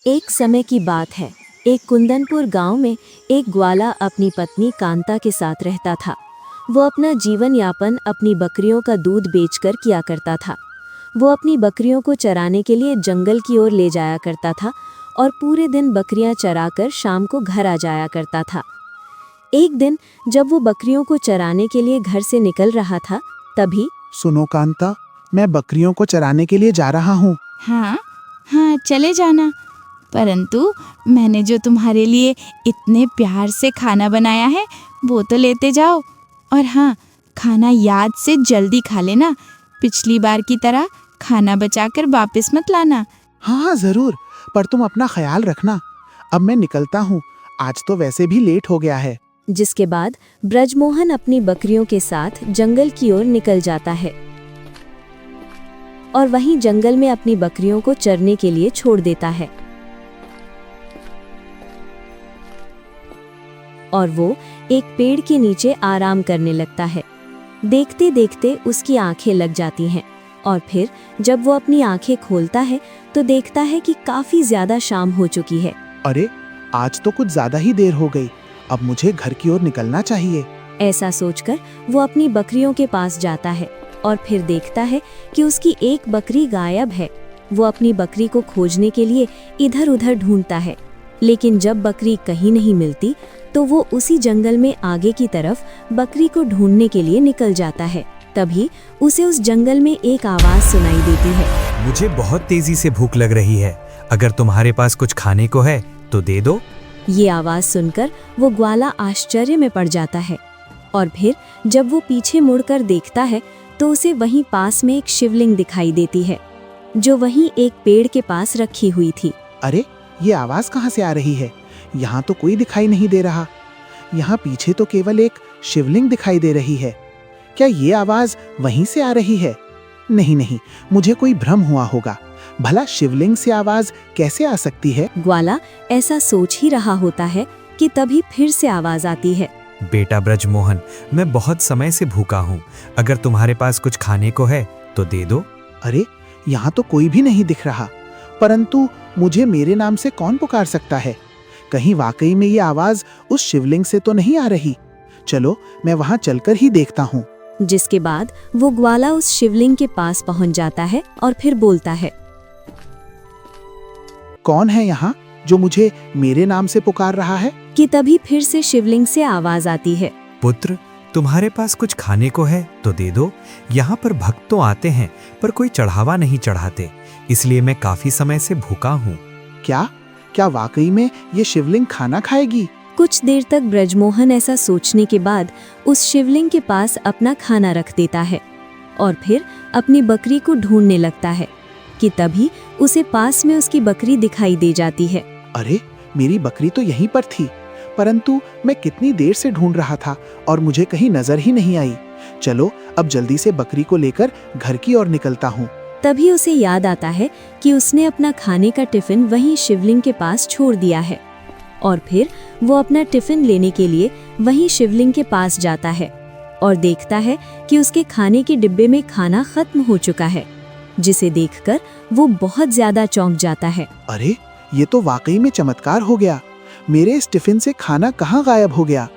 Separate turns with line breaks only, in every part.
एक समय की बात है। एक कुंदनपुर गांव में एक ग्वाला अपनी पत्नी कांता के साथ रहता था। वो अपना जीवन यापन अपनी बकरियों का दूध बेचकर किया करता था। वो अपनी बकरियों को चराने के लिए जंगल की ओर ले जाया करता था और पूरे दिन बकरियां चराकर शाम को घर आ जाया करता था। एक दिन जब वो बकरियों को चराने के लिए घर से निकल रहा था, तभी
सुनो कांता, मैं बकरियों को चराने के लिए जा रहा हूँ।
हाँ हाँ, चले जाना, परंतु मैंने जो तुम्हारे लिए इतने प्यार से खाना बनाया है वो तो लेते जाओ। और हाँ, खाना याद से जल्दी खा लेना, पिछली बार की तरह खाना बचाकर वापस मत लाना।
हाँ जरूर, पर तुम अपना ख्याल रखना। अब मैं निकलता हूँ, आज तो वैसे भी लेट हो गया है।
जिसके बाद ब्रजमोहन अपनी बकरियों के साथ जंगल की ओर निकल जाता है और वहीं जंगल में अपनी बकरियों को चरने के लिए छोड़ देता है। और वो एक पेड़ के नीचे आराम करने लगता है। देखते देखते उसकी आंखें लग जाती हैं और फिर जब वो अपनी आंखें खोलता है तो देखता है कि काफी ज्यादा शाम हो चुकी है।
अरे, आज तो कुछ ज्यादा ही देर हो गई। अब मुझे घर की ओर निकलना चाहिए।
ऐसा सोचकर वो अपनी बकरियों के पास जाता है और फिर देखता है कि उसकी एक बकरी गायब है। वो अपनी बकरी को खोजने के लिए इधर उधर ढूंढता है, लेकिन जब बकरी कहीं नहीं मिलती तो वो उसी जंगल में आगे की तरफ बकरी को ढूंढने के लिए निकल जाता है। तभी उसे उस जंगल में एक आवाज सुनाई देती है।
मुझे बहुत तेजी से भूख लग रही है, अगर तुम्हारे पास कुछ खाने को है तो दे दो।
ये आवाज सुनकर वो ग्वाला आश्चर्य में पड़ जाता है और फिर जब वो पीछे मुड़कर देखता है तो उसे वहीं पास में एक शिवलिंग दिखाई देती है, जो वहीं एक पेड़ के पास रखी हुई थी।
अरे, ये आवाज कहाँ से आ रही है? यहाँ तो कोई दिखाई नहीं दे रहा। यहाँ पीछे तो केवल एक शिवलिंग दिखाई दे रही है। क्या ये आवाज वहीं से आ रही है? नहीं नहीं, मुझे कोई भ्रम हुआ होगा। भला शिवलिंग से आवाज कैसे आ सकती है?
ग्वाला ऐसा सोच ही रहा होता है कि तभी फिर से आवाज आती है।
बेटा ब्रजमोहन, मैं बहुत समय से भूखा हूँ, अगर तुम्हारे पास कुछ खाने को है तो दे दो।
अरे, यहाँ तो कोई भी नहीं दिख रहा, परंतु मुझे मेरे नाम से कौन पुकार सकता है? कहीं वाकई में ये आवाज उस शिवलिंग से तो नहीं आ रही। चलो, मैं वहां चलकर ही देखता हूँ।
जिसके बाद वो ग्वाला उस शिवलिंग के पास पहुंच जाता है और फिर बोलता है,
कौन है यहाँ जो मुझे मेरे नाम से पुकार रहा है?
कि तभी फिर से शिवलिंग से आवाज आती है।
पुत्र, तुम्हारे पास कुछ खाने को है तो दे दो। यहाँ पर भक्त तो आते हैं पर कोई चढ़ावा नहीं चढ़ाते, इसलिए मैं काफी समय से भूखा हूँ।
क्या वाकई में ये शिवलिंग खाना खाएगी?
कुछ देर तक ब्रजमोहन ऐसा सोचने के बाद उस शिवलिंग के पास अपना खाना रख देता है और फिर अपनी बकरी को ढूंढने लगता है कि तभी उसे पास में उसकी बकरी दिखाई दे जाती है।
अरे, मेरी बकरी तो यहीं पर थी, परंतु मैं कितनी देर से ढूंढ रहा था और मुझे कहीं नजर ही नहीं आई। चलो, अब जल्दी से बकरी को लेकर घर की ओर निकलता हूँ।
तभी उसे याद आता है कि उसने अपना खाने का टिफिन वहीं शिवलिंग के पास छोड़ दिया है और फिर वो अपना टिफिन लेने के लिए वहीं शिवलिंग के पास जाता है और देखता है कि उसके खाने के डिब्बे में खाना खत्म हो चुका है, जिसे देखकर वो बहुत ज्यादा चौंक जाता है।
अरे, ये तो वाकई में चमत्कार हो गया। मेरे इस टिफिन से खाना कहाँ गायब हो गया?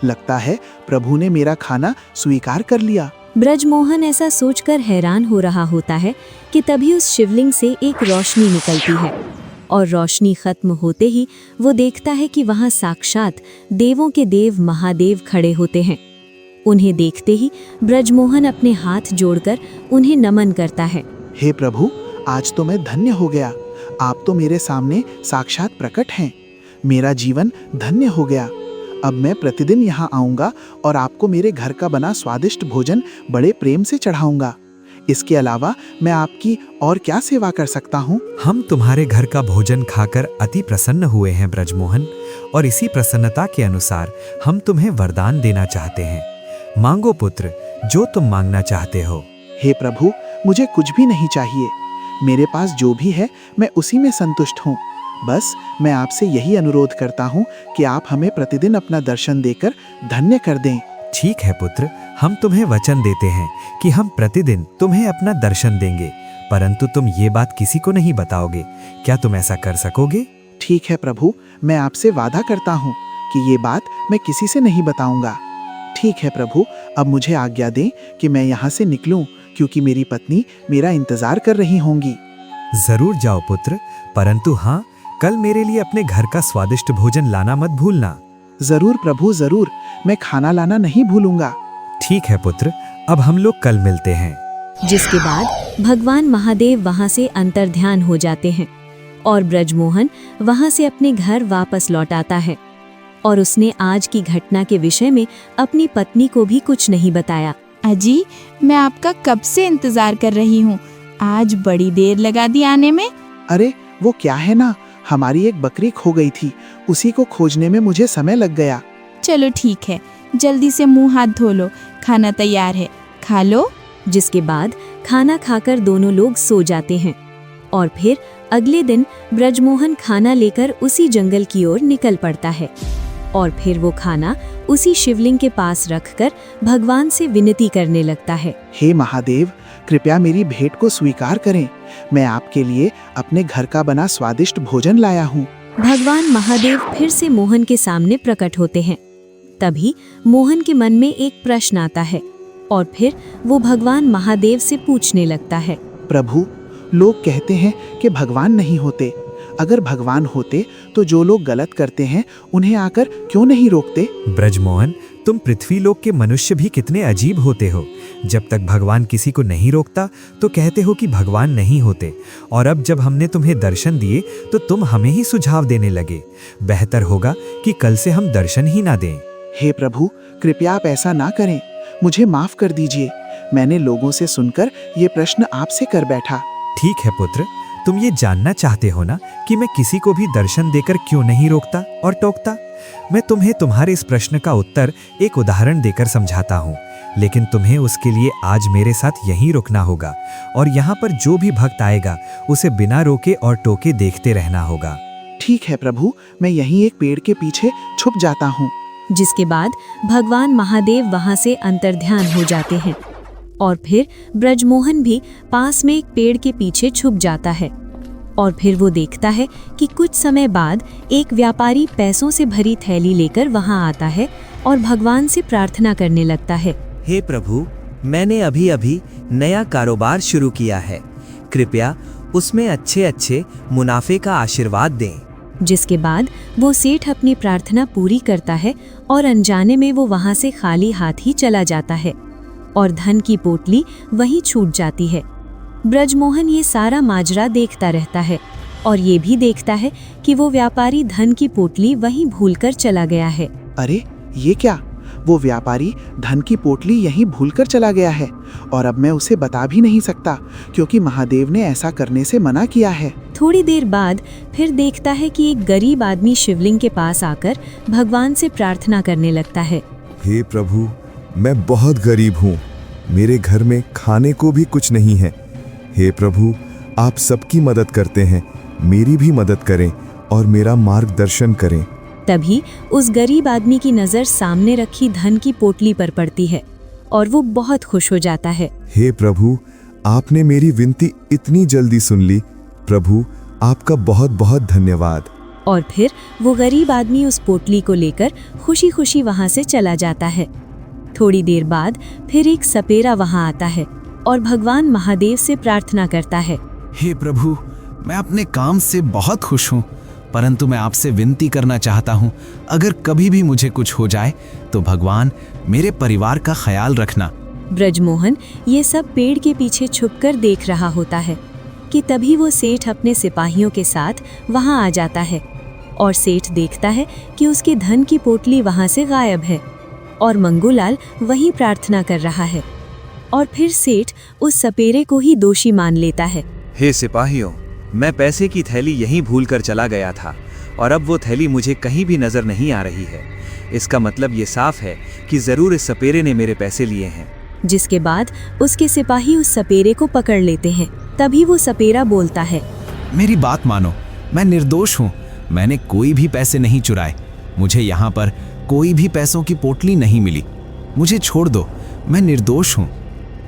लगता है प्रभु ने मेरा खाना स्वीकार कर लिया।
ब्रजमोहन ऐसा सोचकर हैरान हो रहा होता है कि तभी उस शिवलिंग से एक रोशनी निकलती है और रोशनी खत्म होते ही वो देखता है कि वहां साक्षात देवों के देव महादेव खड़े होते हैं। उन्हें देखते ही ब्रजमोहन अपने हाथ जोड़कर उन्हें नमन करता है।
हे प्रभु, आज तो मैं धन्य हो गया। आप तो मेरे सामने साक्षात प्रकट हैं। मेरा जीवन धन्य हो गया। अब मैं प्रतिदिन यहाँ आऊँगा और आपको मेरे घर का बना स्वादिष्ट भोजन बड़े प्रेम से चढ़ाऊंगा। इसके अलावा मैं आपकी और क्या सेवा कर सकता हूँ?
हम तुम्हारे घर का भोजन खाकर अति प्रसन्न हुए हैं ब्रजमोहन, और इसी प्रसन्नता के अनुसार हम तुम्हें वरदान देना चाहते हैं। मांगो पुत्र, जो तुम मांगना चाहते हो।
हे प्रभु, मुझे कुछ भी नहीं चाहिए। मेरे पास जो भी है मैं उसी में संतुष्ट हूँ। बस मैं आपसे यही अनुरोध करता हूँ कि आप हमें प्रतिदिन अपना दर्शन देकर धन्य कर दें।
ठीक है पुत्र, हम तुम्हें वचन देते हैं कि हम प्रतिदिन तुम्हें अपना दर्शन देंगे, परंतु तुम ये बात किसी को नहीं बताओगे। क्या तुम ऐसा कर सकोगे?
ठीक है प्रभु, मैं आपसे वादा करता हूँ कि ये बात मैं किसी से नहीं बताऊंगा। ठीक है प्रभु, अब मुझे आज्ञा दें कि मैं यहाँ से निकलूं, क्योंकि मेरी पत्नी मेरा इंतजार कर रही होंगी।
जरूर जाओ पुत्र, परंतु हाँ, कल मेरे लिए अपने घर का स्वादिष्ट भोजन लाना मत भूलना।
जरूर प्रभु जरूर, मैं खाना लाना नहीं भूलूंगा।
ठीक है पुत्र, अब हम लोग कल मिलते हैं।
जिसके बाद भगवान महादेव वहां से अंतर्ध्यान हो जाते हैं और ब्रजमोहन वहां से अपने घर वापस लौट आता है और उसने आज की घटना के विषय में अपनी पत्नी को भी कुछ नहीं बताया।
अजी, मैं आपका कब से इंतजार कर रही हूँ, आज बड़ी देर लगा दी आने में।
अरे वो क्या है ना, हमारी एक बकरी खो गई थी, उसी को खोजने में मुझे समय लग गया।
चलो ठीक है, जल्दी से मुंह हाथ धो लो, खाना तैयार है, खा लो।
जिसके बाद खाना खाकर दोनों लोग सो जाते हैं और फिर अगले दिन ब्रजमोहन खाना लेकर उसी जंगल की ओर निकल पड़ता है और फिर वो खाना उसी शिवलिंग के पास रखकर भगवान से विनती करने लगता है।
हे महादेव, कृपया मेरी भेंट को स्वीकार करें। मैं आपके लिए अपने घर का बना स्वादिष्ट भोजन लाया हूँ।
भगवान महादेव फिर से मोहन के सामने प्रकट होते हैं। तभी मोहन के मन में एक प्रश्न आता है और फिर वो भगवान महादेव से पूछने लगता है।
प्रभु, लोग कहते हैं कि भगवान नहीं होते। अगर भगवान होते तो जो लोग गलत करते हैं उन्हें आकर क्यों नहीं रोकते?
ब्रजमोहन, तुम पृथ्वीलोक के मनुष्य भी कितने अजीब होते हो। जब तक भगवान किसी को नहीं रोकता तो कहते हो कि भगवान नहीं होते, और अब जब हमने तुम्हें दर्शन दिए तो तुम हमें ही सुझाव देने लगे। बेहतर होगा कि कल से हम दर्शन ही ना दें।
हे प्रभु, कृपया आप ऐसा ना करें, मुझे माफ कर दीजिए। मैंने लोगों से सुनकर ये प्रश्न आपसे कर बैठा।
ठीक है पुत्र, तुम ये जानना चाहते हो ना कि मैं किसी को भी दर्शन देकर क्यों नहीं रोकता और टोकता। मैं तुम्हें तुम्हारे इस प्रश्न का उत्तर एक उदाहरण देकर समझाता हूँ, लेकिन तुम्हें उसके लिए आज मेरे साथ यहीं रुकना होगा और यहाँ पर जो भी भक्त आएगा उसे बिना रोके और टोके देखते रहना होगा।
ठीक है प्रभु, मैं यहीं एक पेड़ के पीछे छुप जाता हूँ।
जिसके बाद भगवान महादेव वहां से अंतर्ध्यान हो जाते हैं और फिर ब्रजमोहन भी पास में एक पेड़ के पीछे छुप जाता है और फिर वो देखता है कि कुछ समय बाद एक व्यापारी पैसों से भरी थैली लेकर वहां आता है और भगवान से प्रार्थना करने लगता है।
हे प्रभु, मैंने अभी अभी नया कारोबार शुरू किया है, कृपया उसमें अच्छे अच्छे मुनाफे का आशीर्वाद दें।
जिसके बाद वो सेठ अपनी प्रार्थना पूरी करता है और अनजाने में वो वहां से खाली हाथ ही चला जाता है और धन की पोटली वहीं छूट जाती है। ब्रजमोहन ये सारा माजरा देखता रहता है और ये भी देखता है कि वो व्यापारी धन की पोटली वहीं भूलकर चला गया है।
अरे ये क्या, वो व्यापारी धन की पोटली यहीं भूलकर चला गया है और अब मैं उसे बता भी नहीं सकता क्योंकि महादेव ने ऐसा करने से मना किया है।
थोड़ी देर बाद फिर देखता है कि एक गरीब आदमी शिवलिंग के पास आकर भगवान से प्रार्थना करने लगता है।
हे प्रभु, मैं बहुत गरीब हूँ, मेरे घर में खाने को भी कुछ नहीं है। हे प्रभु, आप सबकी मदद करते हैं, मेरी भी मदद करें और मेरा मार्गदर्शन करें।
तभी उस गरीब आदमी की नज़र सामने रखी धन की पोटली पर पड़ती है और वो बहुत खुश हो जाता है।
हे प्रभु, आपने मेरी विनती इतनी जल्दी सुन ली। प्रभु, आपका बहुत बहुत धन्यवाद।
और फिर वो गरीब आदमी उस पोटली को लेकर खुशी खुशी वहां से चला जाता है। थोड़ी देर बाद फिर एक सपेरा वहां आता है और भगवान महादेव से प्रार्थना करता है।
हे प्रभु, मैं अपने काम से बहुत खुश हूँ, परंतु मैं आपसे विनती करना चाहता हूँ, अगर कभी भी मुझे कुछ हो जाए तो भगवान मेरे परिवार का ख्याल रखना।
ब्रजमोहन ये सब पेड़ के पीछे छुपकर देख रहा होता है कि तभी वो सेठ अपने सिपाहियों के साथ वहां आ जाता है और सेठ देखता है कि उसके धन की पोटली वहां से गायब है और मंगूलाल वहीं प्रार्थना कर रहा है और फिर सेठ उस सपेरे को ही दोषी मान लेता है।
हे सिपाहियों, मैं पैसे की थैली यहीं भूलकर चला गया था और अब वो थैली मुझे कहीं भी नजर नहीं आ रही है। इसका मतलब ये साफ है कि जरूर इस सपेरे ने मेरे पैसे लिए हैं।
जिसके बाद उसके सिपाही उस सपेरे को पकड़ लेते हैं। तभी वो सपेरा बोलता है।
मेरी बात मानो, मैं निर्दोष हूँ, मैंने कोई भी पैसे नहीं चुराए, मुझे यहाँ पर कोई भी पैसों की पोटली नहीं मिली, मुझे छोड़ दो, मैं निर्दोष हूँ।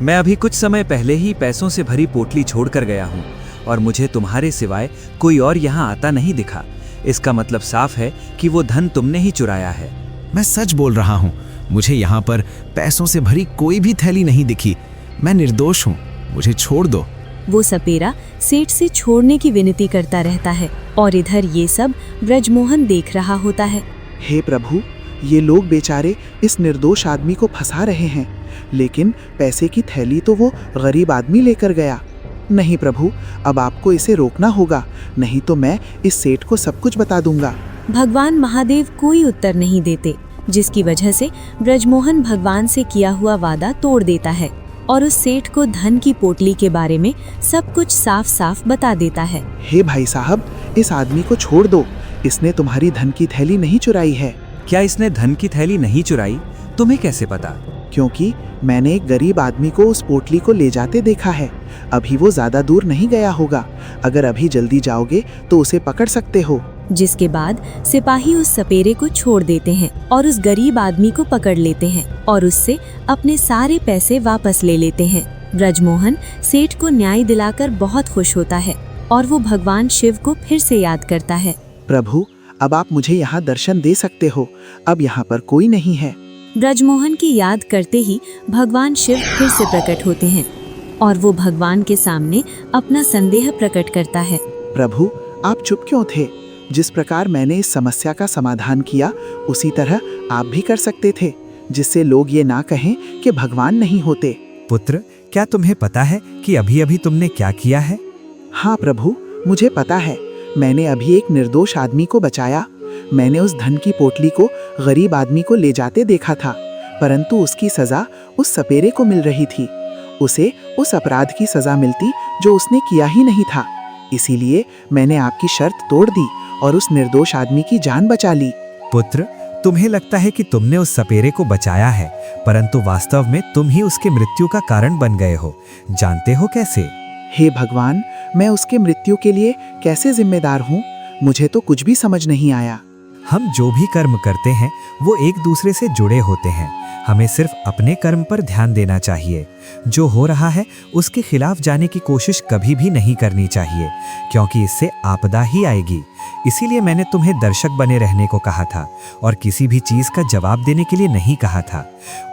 मैं अभी कुछ समय पहले ही पैसों से भरी पोटली छोड़कर गया हूँ और मुझे तुम्हारे सिवाय कोई और यहाँ आता नहीं दिखा। इसका मतलब साफ है कि वो धन तुमने ही चुराया है।
मैं सच बोल रहा हूँ, मुझे यहाँ पर पैसों से भरी कोई भी थैली नहीं दिखी। मैं निर्दोष हूँ, मुझे छोड़ दो।
वो सपेरा सेठ से छोड़ने की विनती करता रहता है और इधर ये सब ब्रजमोहन देख रहा होता है।
हे प्रभु, ये लोग बेचारे इस निर्दोष आदमी को फंसा रहे हैं, लेकिन पैसे की थैली तो वो गरीब आदमी लेकर गया। नहीं प्रभु, अब आपको इसे रोकना होगा, नहीं तो मैं इस सेठ को सब कुछ बता दूंगा।
भगवान महादेव कोई उत्तर नहीं देते, जिसकी वजह से ब्रजमोहन भगवान से किया हुआ वादा तोड़ देता है और उस सेठ को धन की पोटली के बारे में सब कुछ साफ साफ बता देता है।
हे भाई साहब, इस आदमी को छोड़ दो, इसने तुम्हारी धन की थैली नहीं चुराई है।
क्या इसने धन की थैली नहीं चुराई? तुम्हें कैसे पता?
क्योंकि मैंने एक गरीब आदमी को उस पोटली को ले जाते देखा है। अभी वो ज्यादा दूर नहीं गया होगा, अगर अभी जल्दी जाओगे तो उसे पकड़ सकते हो।
जिसके बाद सिपाही उस सपेरे को छोड़ देते हैं और उस गरीब आदमी को पकड़ लेते हैं और उससे अपने सारे पैसे वापस ले लेते हैं। ब्रजमोहन सेठ को न्याय दिलाकर बहुत खुश होता है और वो भगवान शिव को फिर से याद करता है।
प्रभु, अब आप मुझे यहाँ दर्शन दे सकते हो, अब यहाँ पर कोई नहीं है।
ब्रजमोहन की याद करते ही भगवान शिव फिर से प्रकट होते हैं और वो भगवान के सामने अपना संदेह प्रकट करता है।
प्रभु, आप चुप क्यों थे? जिस प्रकार मैंने इस समस्या का समाधान किया, उसी तरह आप भी कर सकते थे, जिससे लोग ये ना कहें कि भगवान नहीं होते।
पुत्र, क्या तुम्हें पता है कि अभी अभी तुमने क्या किया है?
हाँ प्रभु, मुझे पता है। मैंने अभी एक निर्दोष आदमी को बचाया। मैंने उस धन की पोटली को गरीब आदमी को ले जाते देखा था, परंतु उसकी सजा उस सपेरे को मिल रही थी। उसे उस अपराध की सजा मिलती जो उसने किया ही नहीं था। इसीलिए मैंने आपकी शर्त तोड़ दी और उस निर्दोष आदमी की जान बचा ली।
पुत्र, तुम्हें लगता है कि तुमने उस सपेरे को बचाया है, परंतु वास्तव में तुम ही उसके मृत्यु का कारण बन गए हो। जानते हो कैसे?
हे भगवान, मैं उसके मृत्यु के लिए कैसे जिम्मेदार हूँ? मुझे तो कुछ भी समझ नहीं आया।
हम जो भी कर्म करते हैं वो एक दूसरे से जुड़े होते हैं। हमें सिर्फ अपने कर्म पर ध्यान देना चाहिए। जो हो रहा है उसके खिलाफ जाने की कोशिश कभी भी नहीं करनी चाहिए, क्योंकि इससे आपदा ही आएगी। इसीलिए मैंने तुम्हें दर्शक बने रहने को कहा था और किसी भी चीज़ का जवाब देने के लिए नहीं कहा था।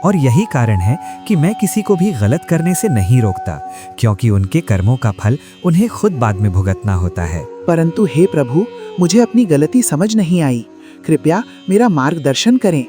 और यही कारण है कि मैं किसी को भी गलत करने से नहीं रोकता, क्योंकि उनके कर्मों का फल उन्हें खुद बाद में भुगतना होता है।
परंतु हे प्रभु, मुझे अपनी गलती समझ नहीं आई। कृपया मेरा मार्गदर्शन करें।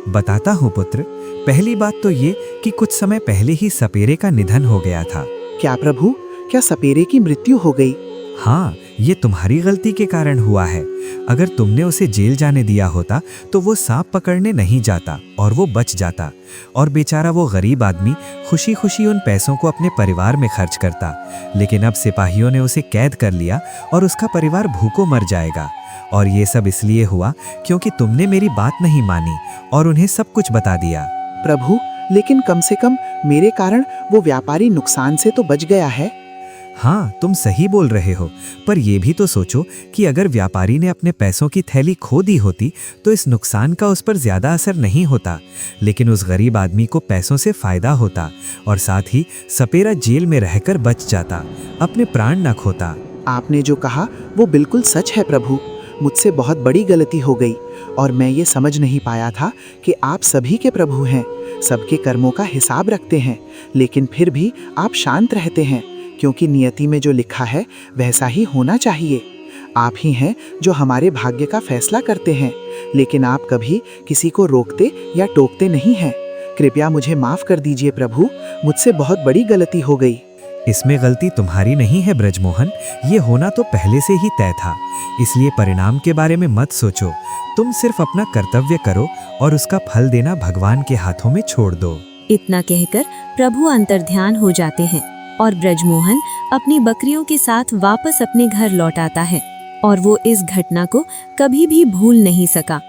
बताता हूँ पुत्र। पहली बात तो ये कि कुछ समय पहले ही सपेरे का निधन हो गया था।
क्या प्रभु, क्या सपेरे की मृत्यु हो गई?
हाँ, ये तुम्हारी गलती के कारण हुआ है। अगर तुमने उसे जेल जाने दिया होता तो वो सांप पकड़ने नहीं जाता और वो बच जाता, और बेचारा वो गरीब आदमी खुशी खुशी उन पैसों को अपने परिवार में खर्च करता। लेकिन अब सिपाहियों ने उसे कैद कर लिया और उसका परिवार भूखों मर जाएगा। और ये सब इसलिए हुआ क्योंकि तुमने मेरी बात नहीं मानी और उन्हें सब कुछ बता दिया।
प्रभु, लेकिन कम से कम मेरे कारण वो व्यापारी नुकसान से तो बच गया है।
हाँ, तुम सही बोल रहे हो, पर यह भी तो सोचो कि अगर व्यापारी ने अपने पैसों की थैली खो दी होती तो इस नुकसान का उस पर ज्यादा असर नहीं होता, लेकिन उस गरीब आदमी को पैसों से फायदा होता और साथ ही सपेरा जेल में रहकर बच जाता, अपने प्राण न खोता।
आपने जो कहा वो बिल्कुल सच है प्रभु। मुझसे बहुत बड़ी गलती हो गई और मैं ये समझ नहीं पाया था कि आप सभी के प्रभु हैं, सबके कर्मों का हिसाब रखते हैं, लेकिन फिर भी आप शांत रहते हैं, क्योंकि नियति में जो लिखा है वैसा ही होना चाहिए। आप ही हैं जो हमारे भाग्य का फैसला करते हैं, लेकिन आप कभी किसी को रोकते या टोकते नहीं हैं। कृपया मुझे माफ कर दीजिए प्रभु, मुझसे बहुत बड़ी गलती हो गई।
इसमें गलती तुम्हारी नहीं है ब्रजमोहन, ये होना तो पहले से ही तय था, इसलिए परिणाम के बारे में मत सोचो। तुम सिर्फ अपना कर्तव्य करो और उसका फल देना भगवान के हाथों में छोड़ दो।
इतना कहकर प्रभु अंतर्ध्यान हो जाते हैं और ब्रजमोहन अपनी बकरियों के साथ वापस अपने घर लौट आता है और वो इस घटना को कभी भी भूल नहीं सका।